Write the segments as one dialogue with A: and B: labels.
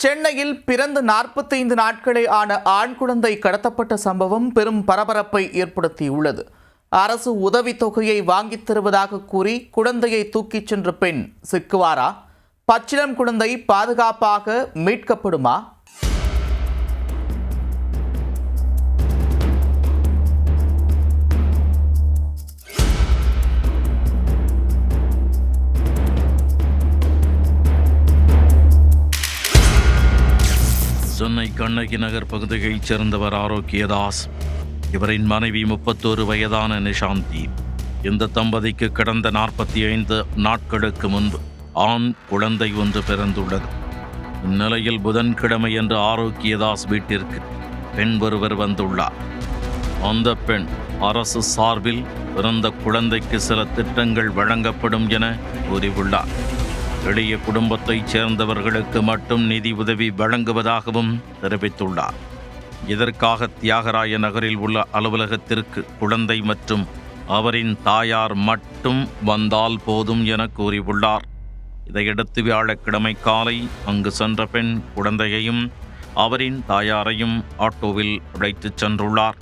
A: சென்னையில் பிறந்து 45 நாட்களே ஆன ஆண் குழந்தை கடத்தப்பட்ட சம்பவம் பெரும் பரபரப்பை ஏற்படுத்தியுள்ளது. அரசு உதவித்தொகையை வாங்கித் தருவதாக கூறி குழந்தையை தூக்கிச் சென்ற பெண் சிக்குவாரா? பச்சிளம் குழந்தை பாதுகாப்பாக மீட்கப்படுமா?
B: சென்னை கண்ணகி நகர் பகுதியைச் சேர்ந்தவர் ஆரோக்கியதாஸ். இவரின் மனைவி 31 வயதான நிஷாந்தி. இந்த தம்பதிக்கு கடந்த 45 நாட்களுக்கு முன்பு ஆண் குழந்தை ஒன்று பிறந்துள்ளது. இந்நிலையில் புதன்கிழமையன்று ஆரோக்கியதாஸ் வீட்டிற்கு பெண் ஒருவர் வந்துள்ளார். அந்த பெண் அரசு சார்பில் பிறந்த குழந்தைக்கு சில திட்டங்கள் வழங்கப்படும் என கூறியுள்ளார். எளிய குடும்பத்தைச் சேர்ந்தவர்களுக்கு மட்டும் நிதி உதவி வழங்குவதாகவும் தெரிவித்துள்ளார். இதற்காக தியாகராய நகரில் உள்ள அலுவலகத்திற்கு குழந்தை மற்றும் அவரின் தாயார் மட்டும் வந்தால் போதும் என கூறியுள்ளார். இதையடுத்து வியாழக்கிழமை காலை அங்கு சென்ற பெண் குழந்தையையும் அவரின் தாயாரையும் ஆட்டோவில் அழைத்துச் சென்றுள்ளார்.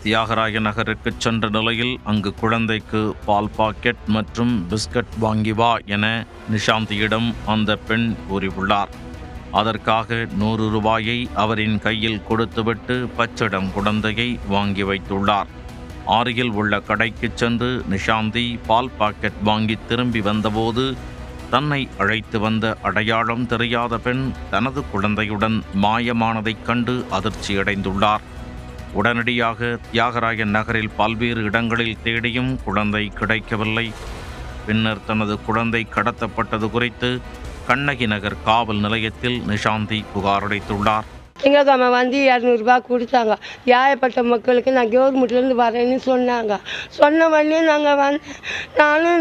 B: தியாகராய நகருக்கு சென்ற நிலையில் அங்கு குழந்தைக்கு பால் பாக்கெட் மற்றும் பிஸ்கட் வாங்கி வா என நிஷாந்தியிடம் அந்த பெண் கூறியுள்ளார். அதற்காக 100 ரூபாயை அவரின் கையில் கொடுத்துவிட்டு பச்சிடம் குழந்தையை வாங்கி வைத்துள்ளார். அருகில் உள்ள கடைக்கு சென்று நிஷாந்தி பால் பாக்கெட் வாங்கி திரும்பி வந்தபோது தன்னை அழைத்து வந்த அடையாளம் தெரியாத பெண் தனது குழந்தையுடன் மாயமானதைக் கண்டு அதிர்ச்சியடைந்துள்ளார். உடனடியாக தியாகராய நகரில் பல்வேறு இடங்களில் தேடியும் குழந்தை கிடைக்கவில்லை. பின்னர் தனது குழந்தை கடத்தப்பட்டது குறித்து கண்ணகி நகர் காவல் நிலையத்தில் நிஷாந்தி புகார் அளித்துள்ளார்.
C: திங்கக்கிழமை வந்து 200 ரூபாய் கொடுத்தாங்க. ஏழைப்பட்ட மக்களுக்கு நான் கவர்மெண்ட்லேருந்து வரேன்னு சொன்னாங்க. சொன்ன உடனே நாங்கள்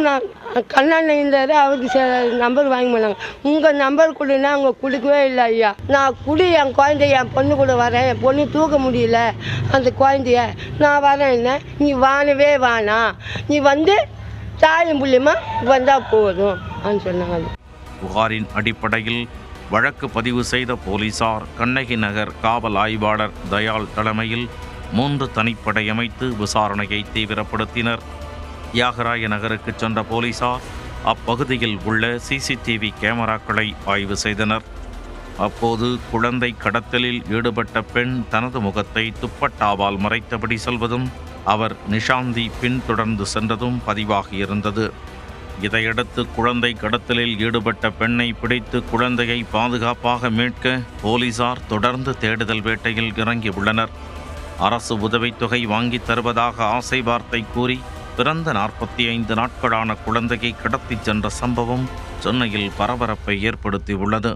C: நான் கண்ணாண்ட இருந்தார், அவருக்கு நம்பர் வாங்கி போனாங்க. உங்கள் நம்பர் கொடுன்னா அவங்க கொடுக்கவே இல்லை. ஐயா நான் என் குழந்தைய என் பொண்ணு கூட வரேன், என் பொண்ணு தூக்க முடியல அந்த குழந்தைய, நான் வரேன். என்ன நீ வானவே வேணாம், நீ வந்து தாயும் புள்ளியமா வந்தால் போதும் அப்படின்னு சொன்னாங்க.
B: புகாரின் அடிப்படையில் வழக்கு பதிவு செய்த போலீசார் கண்ணகி நகர் காவல் ஆய்வாளர் தயாள் தலைமையில் 3 தனிப்படை அமைத்து விசாரணையை தீவிரப்படுத்தினர். தியாகராய நகருக்கு சென்ற போலீசார் அப்பகுதியில் உள்ள CCTV கேமராக்களை ஆய்வு செய்தனர். அப்போது குழந்தை கடத்தலில் ஈடுபட்ட பெண் தனது முகத்தை துப்பட்டாவால் மறைத்தபடி செல்வதும் அவர் நிஷாந்தி பின்தொடர்ந்து சென்றதும் பதிவாகியிருந்தது. இதையடுத்து குழந்தை கடத்தலில் ஈடுபட்ட பெண்ணை பிடித்து குழந்தையை பாதுகாப்பாக மீட்க போலீசார் தொடர்ந்து தேடுதல் வேட்டையில் இறங்கியுள்ளனர். அரசு உதவித்தொகை வாங்கித் தருவதாக ஆசை வார்த்தை கூறி பிறந்த 45 நாட்களான குழந்தையை கடத்திச் சென்ற சம்பவம் சென்னையில் பரபரப்பை ஏற்படுத்தியுள்ளது.